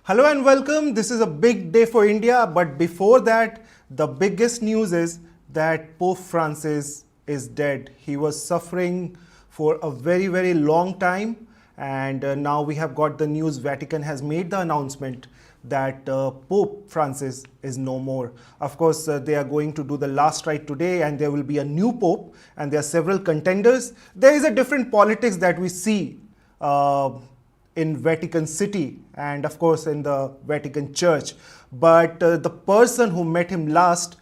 Hello and welcome. This is a big day for India, but before that, the biggest news is that Pope Francis is dead. He was suffering for a very long time, and now we have got the news. Vatican has made the announcement that Pope Francis is no more. Of course, they are going to do the last rite today, and there will be a new Pope, and there are several contenders. There is a different politics that we see. In Vatican City and of course in the Vatican Church. But the person who met him last,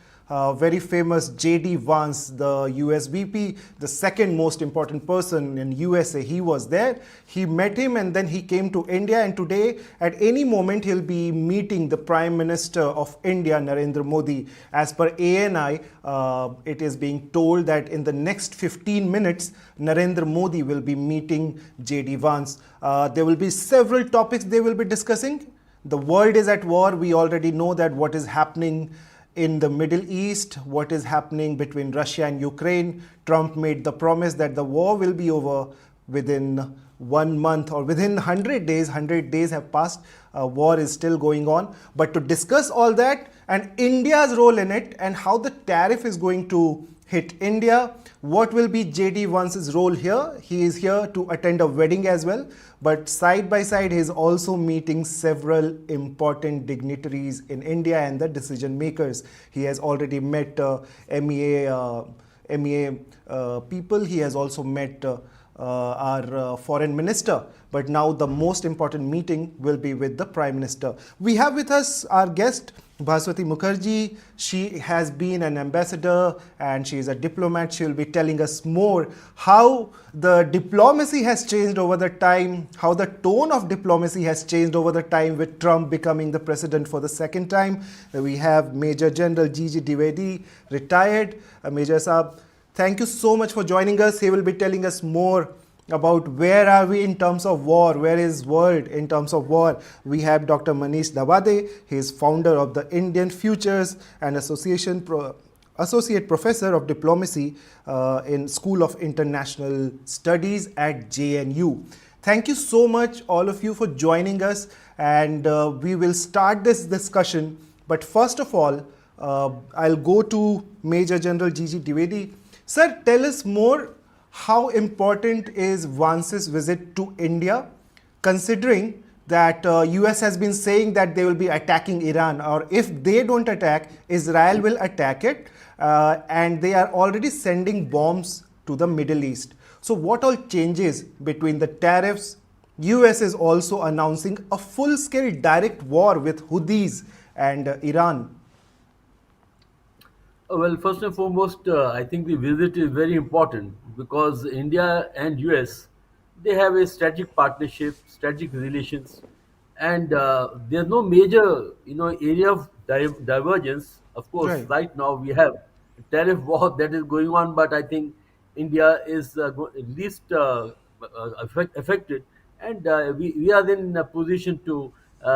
very famous JD Vance, the US VP, the second most important person in USA, he was there. He met him and then he came to India, and today at any moment he'll be meeting the Prime Minister of India, Narendra Modi. As per ANI, it is being told that in the next 15 minutes, Narendra Modi will be meeting JD Vance. There will be several topics they will be discussing. The world is at war. We already know that what is happening in the Middle East, what is happening between Russia and Ukraine. Trump made the promise that the war will be over within 1 month or within 100 days. 100 days have passed. War is still going on. But to discuss all that and India's role in it and how the tariff is going to hit India, what will be JD Vance's role here? He is here to attend a wedding as well, but side by side, he is also meeting several important dignitaries in India and the decision makers. He has already met MEA people. He has also met our foreign minister, but now the most important meeting will be with the Prime Minister. We have with us our guest Bhaswati Mukherjee. She has been an ambassador and she is a diplomat. She will be telling us more how the diplomacy has changed over the time, how the tone of diplomacy has changed over the time with Trump becoming the president for the second time. We have Major General JD Vance, retired. Major Saab, thank you so much for joining us. He will be telling us more about where are we in terms of war, where is world in terms of war. We have Dr. Manish Dawade. He is founder of the Indian Futures and Associate Professor of Diplomacy in School of International Studies at JNU. Thank you so much all of you for joining us, and we will start this discussion. But first of all, I'll go to Major General JD Vance. Sir, tell us more. How important is Vance's visit to India, considering that US has been saying that they will be attacking Iran, or if they don't attack, Israel will attack it, and they are already sending bombs to the Middle East. So what all changes between the tariffs? US is also announcing a full-scale direct war with Houthis and Iran. Well, first and foremost, I think the visit is very important because India and US they have a strategic partnership, strategic relations, and there's no major area of divergence. Of course, Right. right now we have a tariff war that is going on, but I think India is least affected, and we are in a position to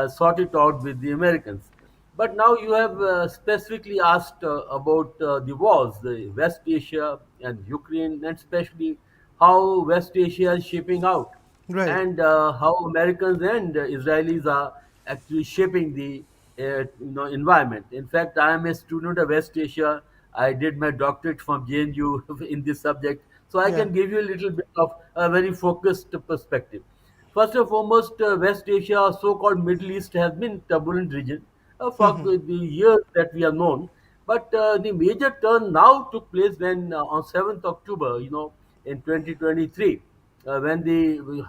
sort it out with the Americans. But now you have specifically asked about the wars, the West Asia and Ukraine, and especially how West Asia is shaping out, Right. and how Americans and Israelis are actually shaping the environment. In fact, I am a student of West Asia. I did my doctorate from JNU in this subject, so I Yeah. can give you a little bit of a very focused perspective. First and foremost, West Asia, or so-called Middle East, has been turbulent region for the years that we have known. But the major turn now took place when on 7th October, in 2023, when the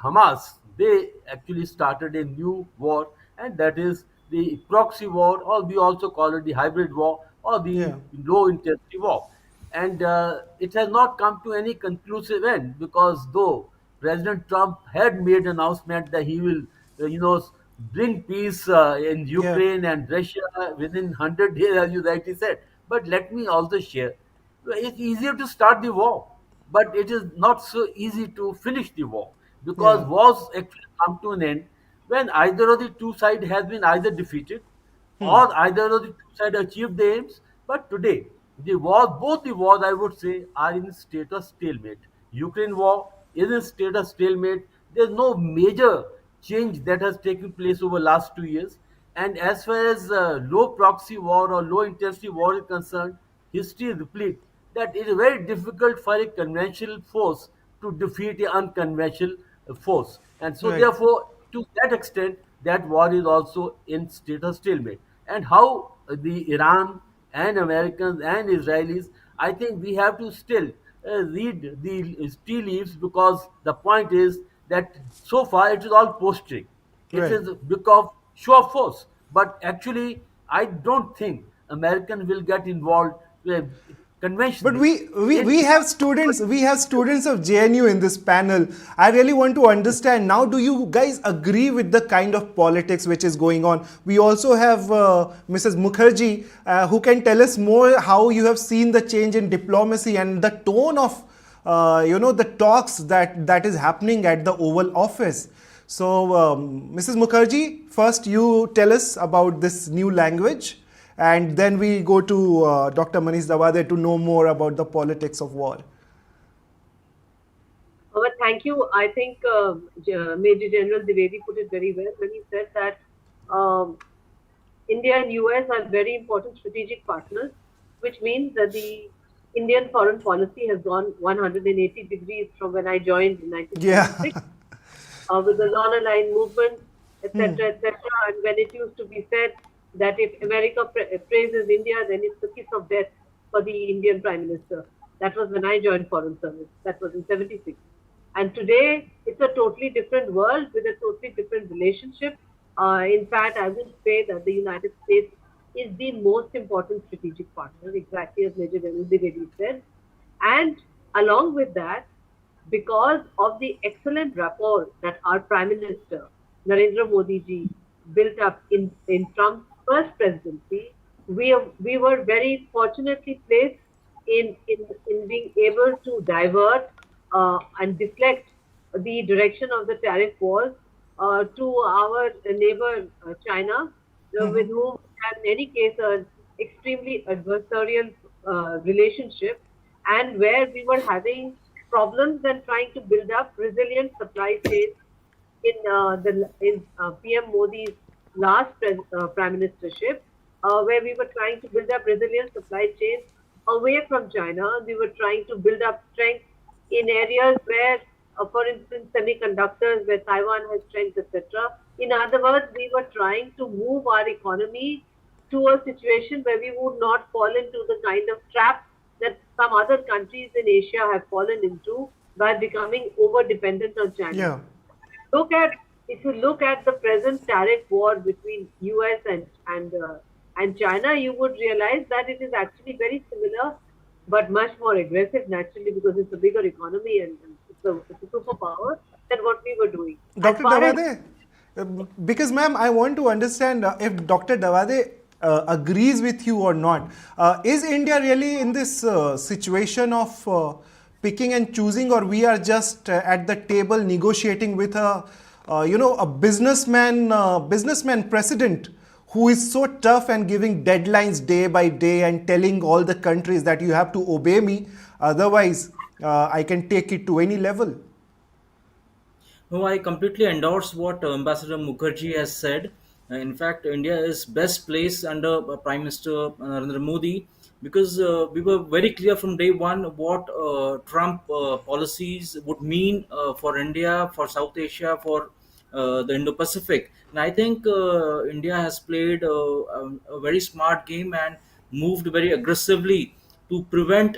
Hamas they actually started a new war, and that is the proxy war, or we also call it the hybrid war or the Yeah. low intensity war. And it has not come to any conclusive end because though President Trump had made announcement that he will, bring peace in Yeah. Ukraine and Russia within 100 days, as you rightly said. But let me also share, it's easier to start the war, but it is not so easy to finish the war because Yeah. wars actually come to an end when either of the two sides has been either defeated or either of the two sides achieved the aims. But today, both the wars, I would say, are in a state of stalemate. Ukraine war is in a state of stalemate. There's no major change that has taken place over last 2 years. And as far as low proxy war or low intensity war is concerned, history replete that it is very difficult for a conventional force to defeat an unconventional force. And so, Right. therefore, to that extent, that war is also in state of stalemate. And how the Iran and Americans and Israelis, I think we have to still read the tea leaves, because the point is that so far it is all posturing. It Right. is because show of force. But actually, I don't think American will get involved But conventionally. we have students of JNU in this panel. I really want to understand now. Do you guys agree with the kind of politics which is going on? We also have Mrs. Mukherjee, who can tell us more how you have seen the change in diplomacy and the tone of the talks that is happening at the Oval Office. So, Mrs. Mukherjee, first you tell us about this new language, and then we go to Dr. Manish Dawade to know more about the politics of war. Well, thank you. I think Major General Dwivedi put it very well when he said that um, India and US are very important strategic partners, which means that the Indian foreign policy has gone 180 degrees from when I joined in Yeah. 1976 with the non-aligned movement, etc., etc. And when it used to be said that if America praises India, then it's the kiss of death for the Indian Prime Minister. That was when I joined Foreign Service. That was in 76. And today, it's a totally different world with a totally different relationship. In fact, I would say that the United States is the most important strategic partner, exactly as Major General Dwivedi said. And along with that, because of the excellent rapport that our Prime Minister, Narendra Modi ji, built up in Trump's first presidency, we were very fortunately placed in being able to divert and deflect the direction of the tariff wars to our neighbor China, with whom in any case an extremely adversarial relationship, and where we were having problems and trying to build up resilient supply chains in PM Modi's last prime ministership, where we were trying to build up resilient supply chains away from China. We were trying to build up strength in areas where, for instance, semiconductors, where Taiwan has strength, etc. In other words, we were trying to move our economy to a situation where we would not fall into the kind of trap that some other countries in Asia have fallen into by becoming over dependent on China. Yeah. Look at If you look at the present tariff war between US and China, you would realize that it is actually very similar, but much more aggressive naturally, because it's a bigger economy and it's a superpower than what we were doing. As Dr. far as Dawade, because ma'am, I want to understand if Dr. Dawade agrees with you or not. Is India really in this situation of picking and choosing, or we are just at the table negotiating with a businessman president who is so tough and giving deadlines day by day and telling all the countries that you have to obey me, otherwise I can take it to any level. No, I completely endorse what Ambassador Mukherjee has said. In fact, India is best placed under Prime Minister Narendra Modi, because we were very clear from day one what Trump policies would mean for India, for South Asia, for the Indo-Pacific. And I think India has played a very smart game and moved very aggressively to prevent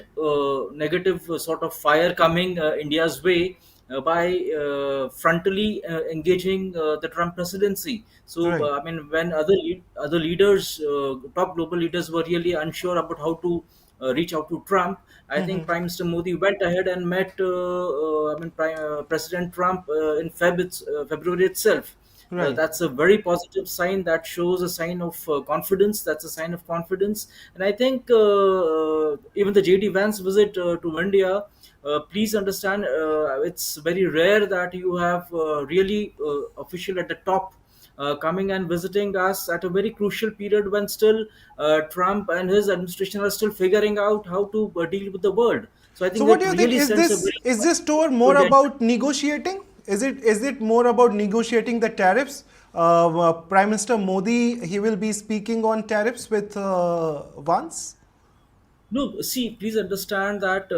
negative sort of fire coming India's way by frontally engaging the Trump presidency. So, Right. I mean, when other leaders, top global leaders, were really unsure about how to reach out to Trump, I think Prime Minister Modi went ahead and met, President Trump in February itself. Right. That's a very positive sign. That shows a sign of confidence. That's a sign of confidence. And I think even the JD Vance visit to India, please understand, it's very rare that you have really official at the top coming and visiting us at a very crucial period when still Trump and his administration are still figuring out how to deal with the world. So I So think what it do you think? really Is sends a this very is this tour more good. about negotiating? Is it more about negotiating the tariffs, Prime Minister Modi, he will be speaking on tariffs with Vance. No, see, please understand that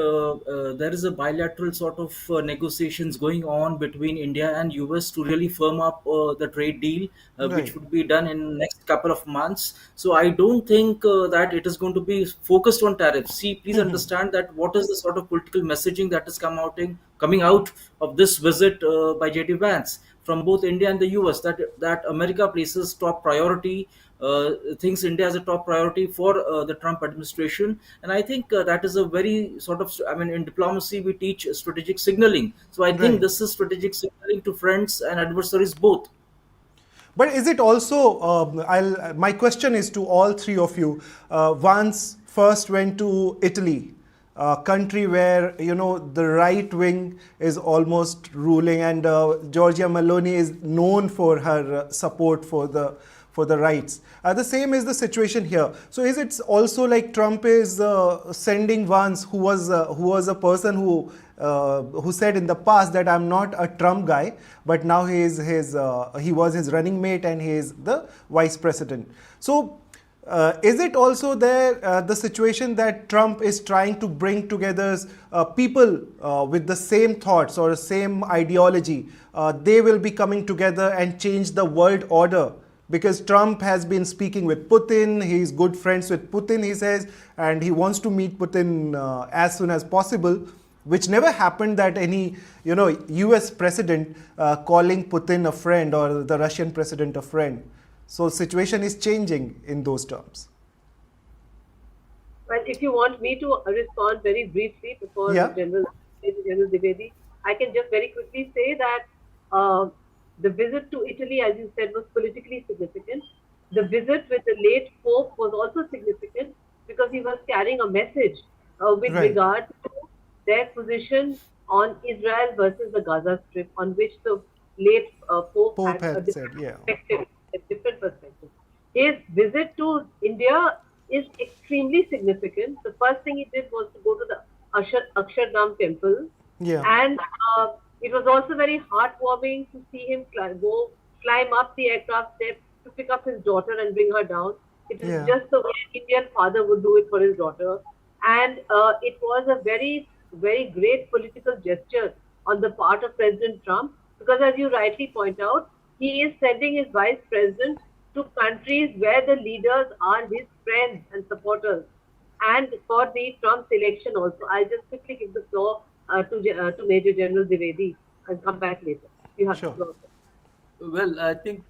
there is a bilateral sort of negotiations going on between India and US to really firm up the trade deal, which Right. would be done in next couple of months. So I don't think that it is going to be focused on tariffs. See, please understand that what is the sort of political messaging that is coming out of this visit by JD Vance from both India and the US, that America places top priority, thinks India as a top priority for the Trump administration, and I think that is a very sort of, I mean, in diplomacy we teach strategic signaling. So I think Right. this is strategic signaling to friends and adversaries both. But is it also? My question is to all three of you. Vance first went to Italy, a country where the right wing is almost ruling, and Giorgia Meloni is known for her support for the rights. The same is the situation here. So is it also like Trump is sending Vance, who was a person who said in the past that I'm not a Trump guy, but now he was his running mate and he is the vice president. So is it also there the situation that Trump is trying to bring together people with the same thoughts or same ideology? They will be coming together and change the world order, because Trump has been speaking with Putin. He's good friends with Putin, he says, and he wants to meet Putin as soon as possible, which never happened, that any US president calling Putin a friend or the Russian president a friend. So situation is changing in those terms. Well, if you want me to respond very briefly before Yeah. General Divedi, I can just very quickly say that uh, the visit to Italy, as you said, was politically significant. The visit with the late Pope was also significant because he was carrying a message with Right. regard to their position on Israel versus the Gaza Strip, on which the late Pope Pope had a had said, different yeah. perspective. A different perspective. His visit to India is extremely significant. The first thing he did was to go to the Akshardham temple, Yeah. and it was also very heartwarming to see him climb up the aircraft steps to pick up his daughter and bring her down. It is Yeah. just the way an Indian father would do it for his daughter, and it was a very, very great political gesture on the part of President Trump, because, as you rightly point out, he is sending his vice president to countries where the leaders are his friends and supporters. And for the Trump election also, I'll just quickly give the floor to Major General Divedi and come back later. You have the Sure. floor. Well, I think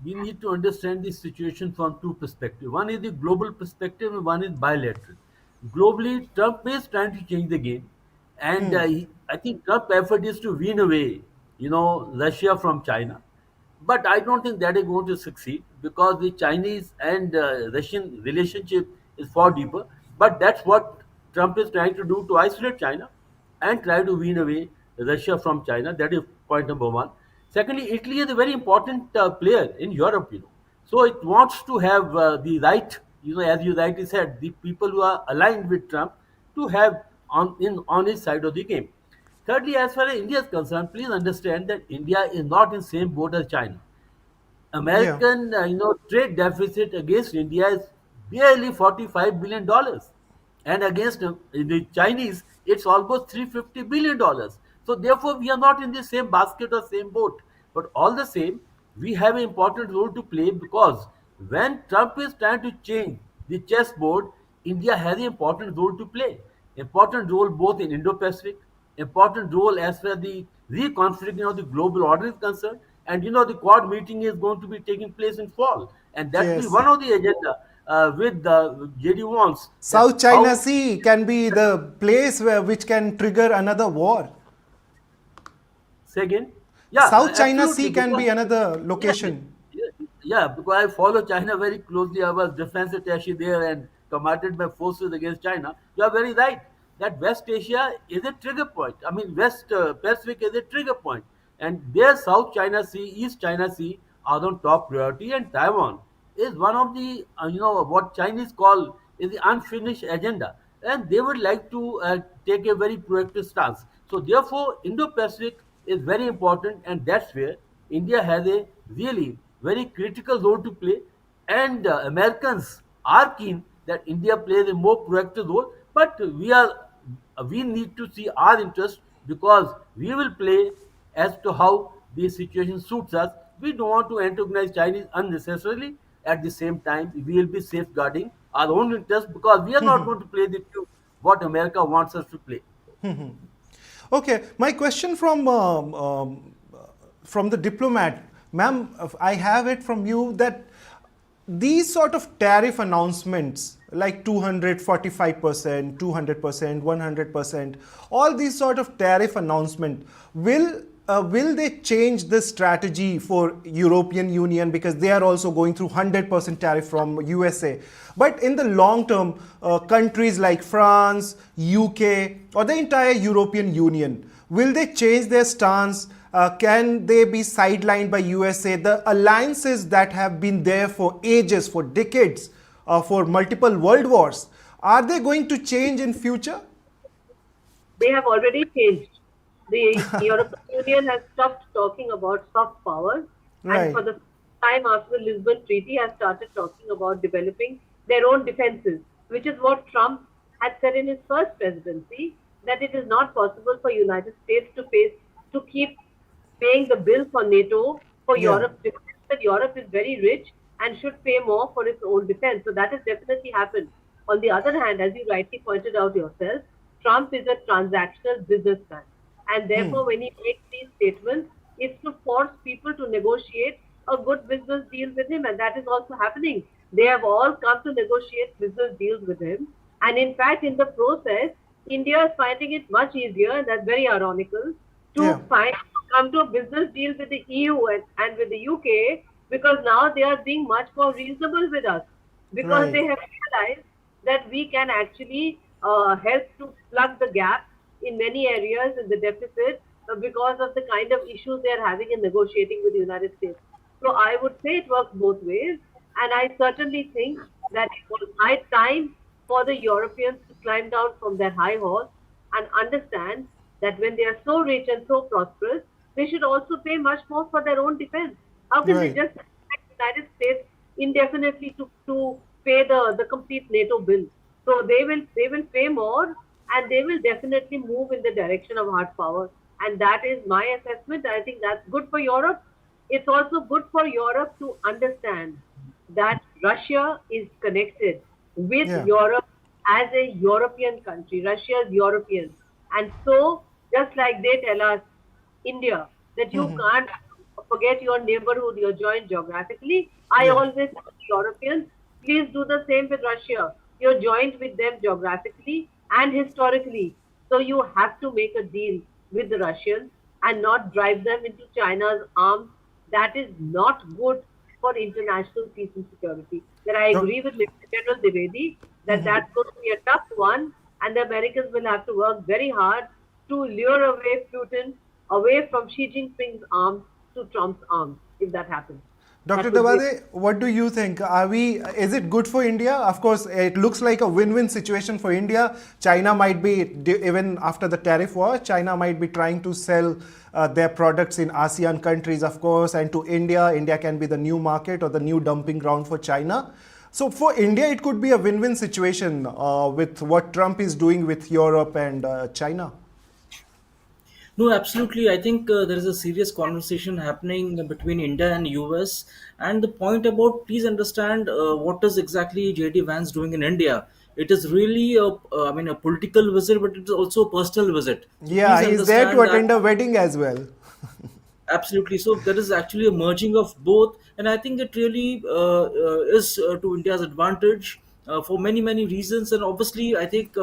we need to understand the situation from two perspectives. One is the global perspective, and one is bilateral. Globally, Trump is trying to change the game, and I think Trump's effort is to wean away, Russia from China. But I don't think that is going to succeed, because the Chinese and Russian relationship is far deeper. But that's what Trump is trying to do, to isolate China and try to wean away Russia from China. That is point number one. Secondly, Italy is a very important player in Europe. So it wants to have the right, as you rightly said, the people who are aligned with Trump to have on his side of the game. Thirdly, as far as India is concerned, please understand that India is not in the same boat as China. Yeah. American, trade deficit against India is barely $45 billion, and against the Chinese, it's almost $350 billion. So therefore, we are not in the same basket or same boat. But all the same, we have an important role to play, because when Trump is trying to change the chessboard, India has an important role to play. Important role both in Indo-Pacific, important role as far as the reconfiguring of the global order is concerned. And the Quad meeting is going to be taking place in fall, and that will be Yes. one of the agenda with the JD wants that South China how. Sea can be the place which can trigger another war. Second, yeah, South China absolutely, Sea can because be another yes, location. yeah, because I follow China very closely. I was defense attaché there and commanded my forces against China. You are very right that West Asia is a trigger point. I mean, West Pacific is a trigger point, and their South China Sea, East China Sea are on top priority, and Taiwan is one of the what Chinese call is the unfinished agenda, and they would like to take a very proactive stance. So therefore, Indo-Pacific is very important, and that's where India has a really very critical role to play, and Americans are keen that India plays a more proactive role. But we need to see our interest, because we will play as to how the situation suits us. We don't want to antagonize Chinese unnecessarily. At the same time, we will be safeguarding our own interest, because we are not going to play the tune what America wants us to play. Okay, my question from the diplomat, ma'am, I have it from you that these sort of tariff announcements like 245%, 200%, 100%, all these sort of tariff announcement will they change the strategy for European Union, because they are also going through 100% tariff from USA? But in the long term, countries like France, UK, or the entire European Union, will they change their stance? Can they be sidelined by USA? The alliances that have been there for ages, for decades, for multiple world wars, are they going to change in future? They have already changed. The European Union has stopped talking about soft power, and Right. for the first time after the Lisbon Treaty, has started talking about developing their own defenses, which is what Trump had said in his first presidency, that it is not possible for United States to keep paying the bill for NATO for Yeah. Europe's defense. That Europe is very rich and should pay more for its own defense. So that has definitely happened. On the other hand, as you rightly pointed out yourself, Trump is a transactional businessman. And therefore, when he makes these statements, it's to force people to negotiate a good business deal with him. And that is also happening. They have all come to negotiate business deals with him. And in fact, in the process, India is finding it much easier, and that's very ironical, Yeah. to come to a business deal with the EU and with the UK, because now they are being much more reasonable with us, because Right. they have realized that we can actually help to plug the gap in many areas in the deficit, because of the kind of issues they are having in negotiating with the United States. So I would say it works both ways, and I certainly think that it was high time for the Europeans to climb down from their high horse and understand that when they are so rich and so prosperous, they should also pay much more for their own defense. How can they Right. just expect the United States indefinitely to pay the complete NATO bill? So they will pay more, and they will definitely move in the direction of hard power. And that is my assessment. I think that's good for Europe. It's also good for Europe to understand that Russia is connected with Yeah. Europe as a European country. Russia is European. And so, just like they tell us, India, that you can't forget your neighborhood, you're joined geographically. I Yeah. always tell Europeans, please do the same with Russia. You're joined with them geographically and historically. So you have to make a deal with the Russians and not drive them into China's arms. That is not good for international peace and security. That I Doc- agree with Mr. General Divedi that that's going to be a tough one, and the Americans will have to work very hard to lure away Putin away from Xi Jinping's arms to Trump's arms, if that happens. Dr. That would be Dabade, what do you think? Is it good for India? Of course, it looks like a win-win situation for India. China might be, even after the tariff war, China might be trying to sell their products in ASEAN countries, of course, and to India. India can be the new market or the new dumping ground for China. So for India, it could be a win-win situation with what Trump is doing with Europe and China. No, absolutely. I think there is a serious conversation happening between India and US. And the point about, please understand what is exactly JD Vance doing in India. It is really I mean, a political visit, but it is also a personal visit. So please Yeah, he's there to understand that. attend a wedding as well. Absolutely. So there is actually a merging of both, and I think it really is to India's advantage for many many reasons. And obviously, I think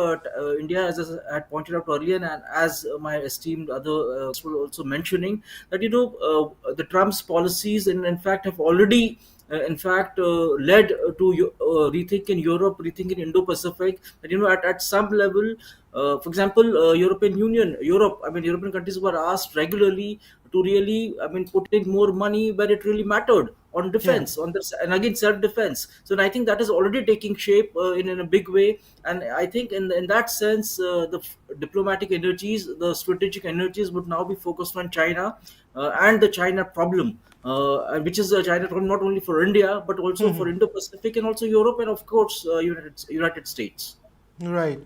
India, as I had pointed out earlier, and as my esteemed other were also mentioning, that the Trump's policies, in fact, have already. In fact, led to rethink in Europe, rethink in Indo-Pacific. That at some level, for example, European Union, Europe. I mean, European countries were asked regularly to really, I mean, put in more money where it really mattered on Yeah. defense, on this, and again self-defense. So I think that is already taking shape in a big way, and I think in that sense, the diplomatic energies, the strategic energies would now be focused on China and the China problem. which is a Chinatown not only for India but also for Indo-Pacific and also Europe and of course United States. Right.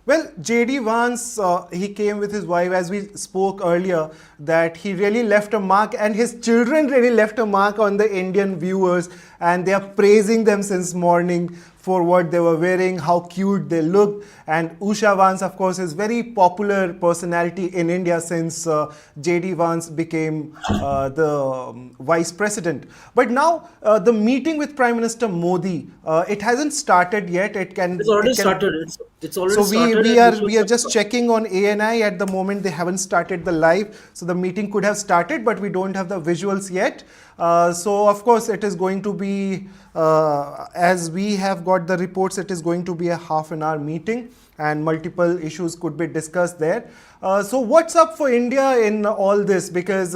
Well, JD Vance, he came with his wife, as we spoke earlier, that he really left a mark, and his children really left a mark on the Indian viewers, and they are praising them since morning for what they were wearing, how cute they looked. And Usha Vance, of course, is very popular personality in India since JD Vance became the vice president. But now the meeting with Prime Minister Modi, it hasn't started yet. It's already It can started. It's so already we started, we and are this was we are just checking on ANI at the moment. They haven't started the live, so the meeting could have started, but we don't have the visuals yet. So of course it is going to be, as we have got the reports, it is going to be a half an hour meeting, and multiple issues could be discussed there. So what's up for India in all this? Because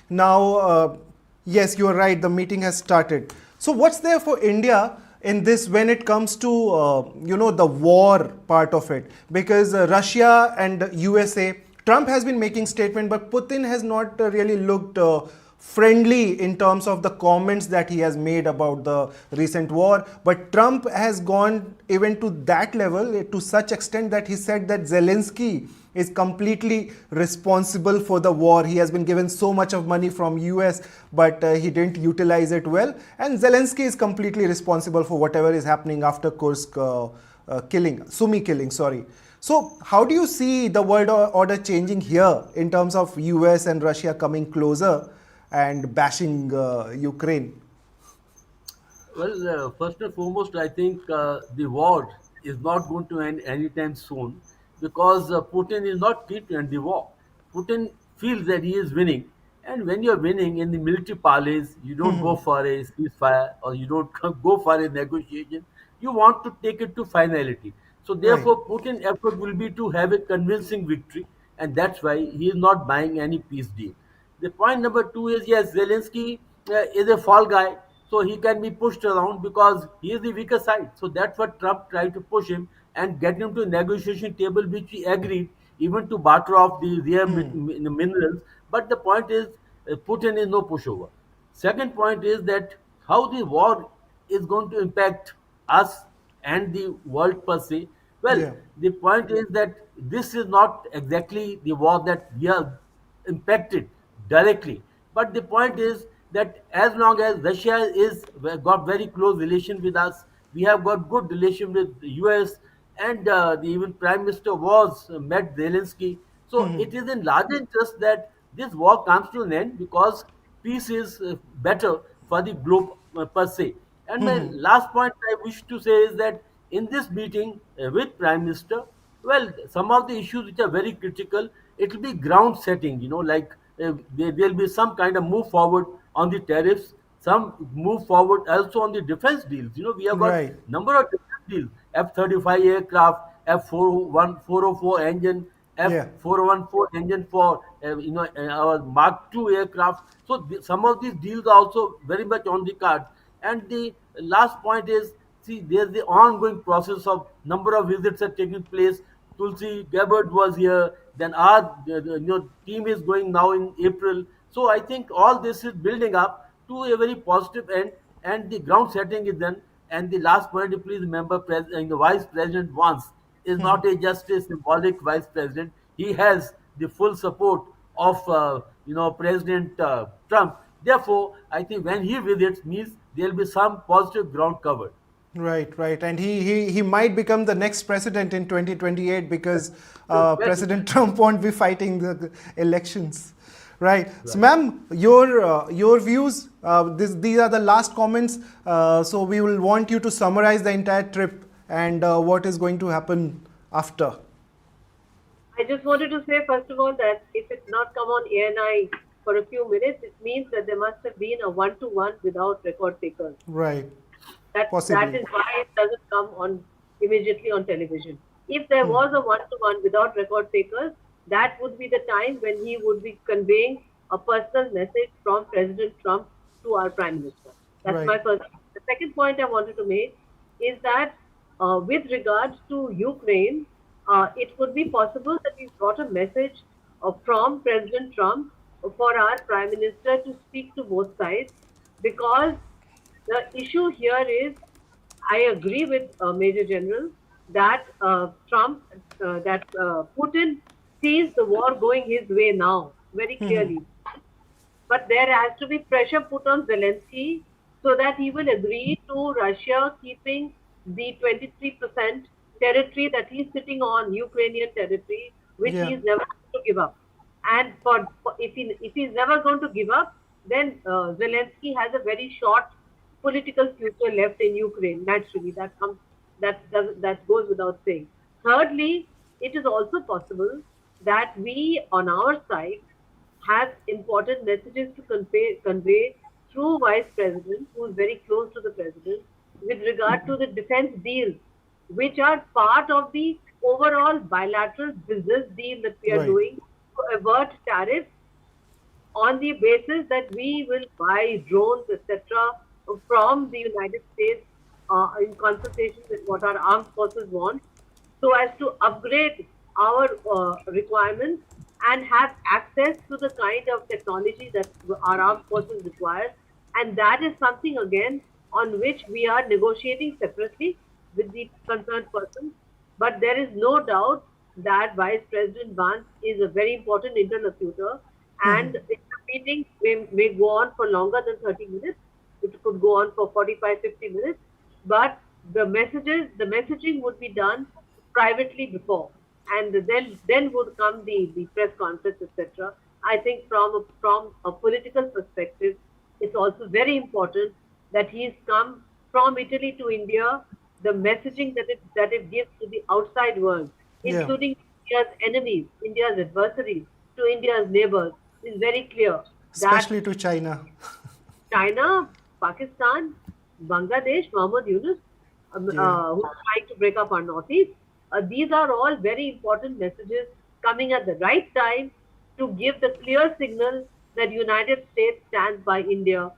now, yes, you are right. The meeting has started. So what's there for India in this when it comes to the war part of it? Because Russia and USA, Trump has been making statement, but Putin has not really looked friendly in terms of the comments that he has made about the recent war. But Trump has gone even to that level, to such extent that he said that Zelensky is completely responsible for the war. He has been given so much of money from US, but he didn't utilize it well, and Zelensky is completely responsible for whatever is happening after Kursk Sumy killing, sorry. So how do you see the world order changing here in terms of US and Russia coming closer and bashing Ukraine? Well, first and foremost, I think the war is not going to end anytime soon because Putin is not keen to end the war. Putin feels that he is winning, and when you're winning in the military parlance, you don't go for a ceasefire or you don't go for a negotiation. You want to take it to finality. So, Right. therefore, Putin's effort will be to have a convincing victory, and that's why he is not buying any peace deal. The point number two is yes, Zelensky is a fall guy, so he can be pushed around because he is the weaker side. So that's what Trump tried to push him and get him to a negotiation table, which he agreed even to barter off the rare minerals. But the point is, Putin is no pushover. Second point is that how the war is going to impact us and the world per se. Well, Yeah. the point is that this is not exactly the war that we are impacted directly. But the point is that as long as Russia is got very close relation with us, we have got good relation with the US, and the even Prime Minister was met Zelensky. So it is in larger interest that this war comes to an end because peace is better for the globe per se. And my last point I wish to say is that in this meeting with Prime Minister, well, some of the issues which are very critical, it will be ground setting, like there will be some kind of move forward on the tariffs, some move forward also on the defense deals. We have got Right. number of defense deals, F-35 aircraft, F-404 engine, Yeah. F-414 engine for our Mark II aircraft. So some of these deals are also very much on the cards. And the last point is, see, there's the ongoing process of number of visits are taking place. Tulsi Gabbard was here. Then our team is going now in April. So I think all this is building up to a very positive end, and the ground setting is done. And the last point, please remember, the Vice President Vance is not just a symbolic Vice President. He has the full support of President Trump. Therefore, I think when he visits, means there will be some positive ground covered. Right, right. And he might become the next president in 2028 because Well, President Trump won't be fighting the elections. Right. So, right. ma'am, your views. These are the last comments. So we will want you to summarize the entire trip and what is going to happen after. I just wanted to say, first of all, that if it's not come on ANI for a few minutes, it means that there must have been a one-to-one without record takers. Right. That Possibly. is why it doesn't come on immediately on television. If there was a one-to-one without record takers, that would be the time when he would be conveying a personal message from President Trump to our Prime Minister. That's Right. my first. The second point I wanted to make is that with regards to Ukraine, it could be possible that we've got a message from President Trump for our Prime Minister to speak to both sides, because the issue here is, I agree with Major General that Putin sees the war going his way now very clearly. But there has to be pressure put on Zelensky so that he will agree to Russia keeping the 23% territory that he's sitting on, Ukrainian territory, which he Yeah. is never going to give up. And if he's never going to give up, then Zelensky has a very short political future left in Ukraine. Naturally, that goes without saying. Thirdly, it is also possible that we, on our side, have important messages to convey through Vice President, who is very close to the President, with regard to the defense deals, which are part of the overall bilateral business deal that we are Right. doing to avert tariffs on the basis that we will buy drones, etc., from the United States in consultation with what our armed forces want, so as to upgrade our requirements and have access to the kind of technology that our armed forces require. And that is something, again, on which we are negotiating separately with the concerned persons. But there is no doubt that Vice President Vance is a very important interlocutor, and the meeting may go on for longer than 30 minutes. It could go on for 45, 50 minutes. But the messaging would be done privately before, and then would come the press conference, etc. I think from a political perspective, it's also very important that he's come from Italy to India. The messaging that it gives to the outside world, Yeah. including India's enemies, India's adversaries, to India's neighbors, is very clear that Especially to China. China, Pakistan, Bangladesh, Mohammed Yunus, Yeah. who's trying to break up our Northeast. These are all very important messages coming at the right time to give the clear signal that United States stands by India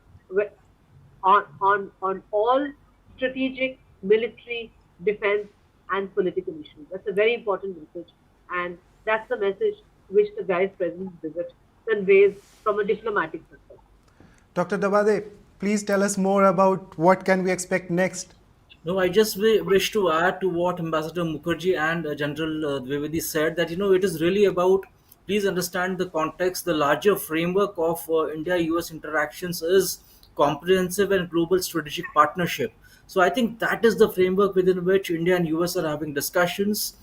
on all strategic, military, defense, and political issues. That's a very important message, and that's the message which the Vice President's visit conveys from a diplomatic perspective. Dr. Dabade, please tell us more about what can we expect next. No, I just wish to add to what Ambassador Mukherjee and General Dwivedi said, that it is really about, please understand the context. The larger framework of India-US interactions is comprehensive and global strategic partnership. So I think that is the framework within which India and US are having discussions.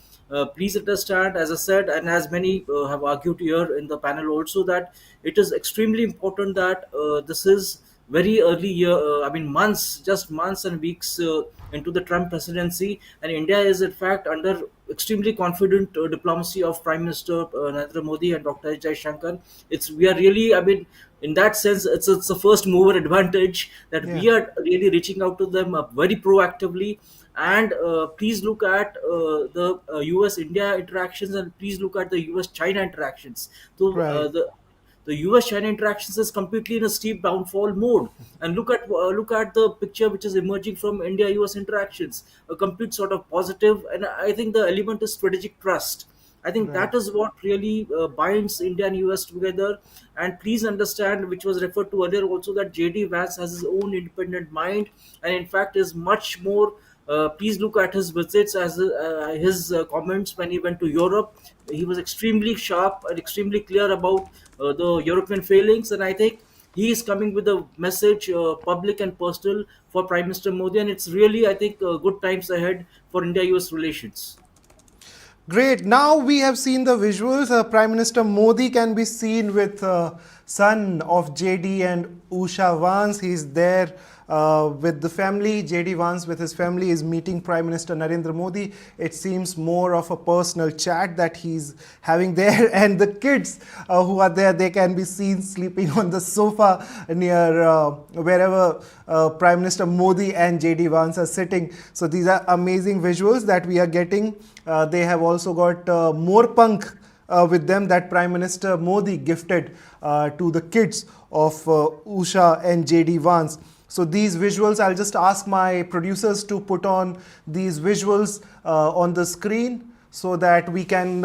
Please understand, as I said, and as many have argued here in the panel also, that it is extremely important that this is very early year, months, just months and weeks into the Trump presidency, and India is in fact under extremely confident diplomacy of Prime Minister Narendra Modi and Dr. Jai Shankar. We are really, in that sense, it's a first mover advantage that Yeah. we are really reaching out to them very proactively. And please look at the US India interactions, and please look at the US China interactions. So Right. the US China interactions is completely in a steep downfall mode. And look at the picture which is emerging from India US interactions, a complete sort of positive. And I think the element is strategic trust. I think Right. that is what really binds India and US together. And please understand, which was referred to earlier also, that JD Vance has his own independent mind, and in fact is much more. Please look at his visits, as his comments when he went to Europe. He was extremely sharp and extremely clear about the European failings, and I think he is coming with a message, public and personal, for Prime Minister Modi, and it's really, I think, good times ahead for India-US relations. Great. Now we have seen the visuals. Prime Minister Modi can be seen with son of JD and Usha Vance. He's there with the family. JD Vance with his family is meeting Prime Minister Narendra Modi. It seems more of a personal chat that he's having there. And the kids who are there, they can be seen sleeping on the sofa near wherever Prime Minister Modi and JD Vance are sitting. So these are amazing visuals that we are getting. They have also got more punk with them that Prime Minister Modi gifted to the kids of Usha and JD Vance. So these visuals, I'll just ask my producers to put on these visuals on the screen so that we can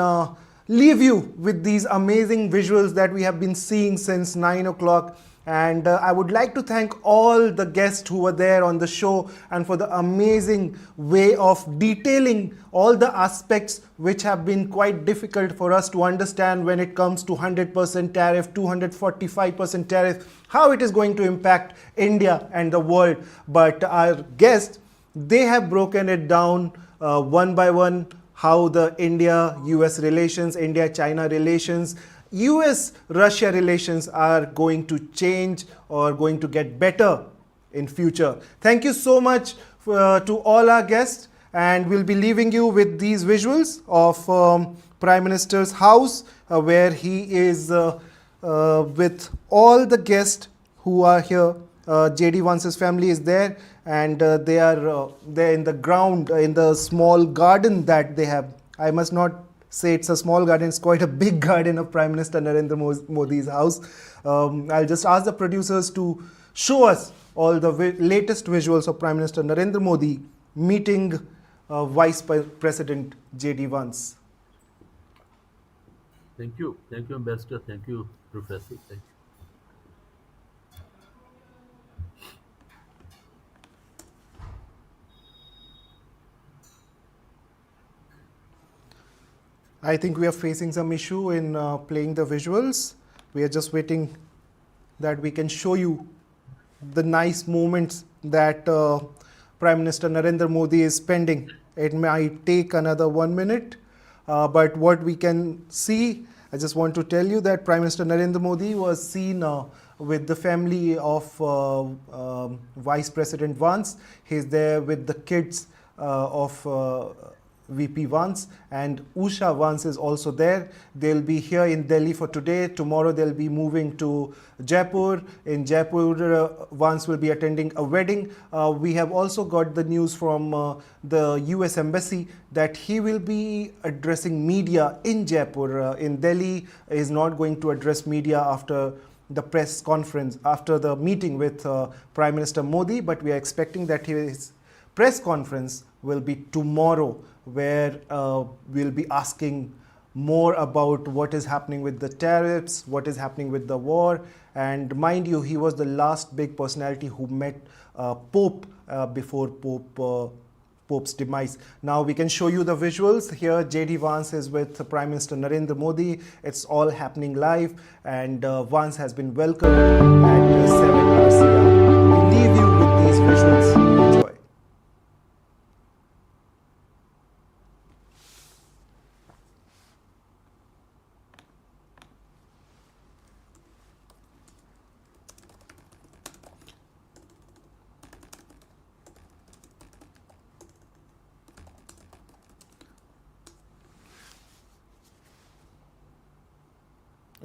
leave you with these amazing visuals that we have been seeing since 9 o'clock. And I would like to thank all the guests who were there on the show and for the amazing way of detailing all the aspects which have been quite difficult for us to understand when it comes to 100% tariff, 245% tariff, how it is going to impact India and the world. But our guests, they have broken it down one by one, how the India-US relations, India-China relations, US-Russia relations are going to change or going to get better in future. Thank you so much to all our guests, and we'll be leaving you with these visuals of Prime Minister's house where he is with all the guests who are here. JD Vance's family is there, and they are there in the ground in the small garden that they have. I must not say it's a small garden, it's quite a big garden of Prime Minister Narendra Modi's house. I'll just ask the producers to show us all the latest visuals of Prime Minister Narendra Modi meeting Vice President JD Vance. Thank you, Ambassador. Thank you, Professor. Thank you. I think we are facing some issue in playing the visuals. We are just waiting that we can show you the nice moments that Prime Minister Narendra Modi is spending. It might take another 1 minute, but what we can see, I just want to tell you that Prime Minister Narendra Modi was seen with the family of Vice President Vance. He's there with the kids of VP Vance, and Usha Vance is also there. They'll be here in Delhi for today. Tomorrow they'll be moving to Jaipur. In Jaipur, Vance will be attending a wedding. We have also got the news from the US Embassy that he will be addressing media in Jaipur. In Delhi, is not going to address media after the press conference, after the meeting with Prime Minister Modi, but we are expecting that his press conference will be tomorrow, where we'll be asking more about what is happening with the tariffs, what is happening with the war. And mind you, he was the last big personality who met Pope before Pope's demise. Now we can show you the visuals. Here JD Vance is with Prime Minister Narendra Modi. It's all happening live, and Vance has been welcomed at 7 RCR. We leave you with these visuals. Enjoy.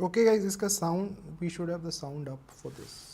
Okay guys, इसका sound, we should have the sound up for this.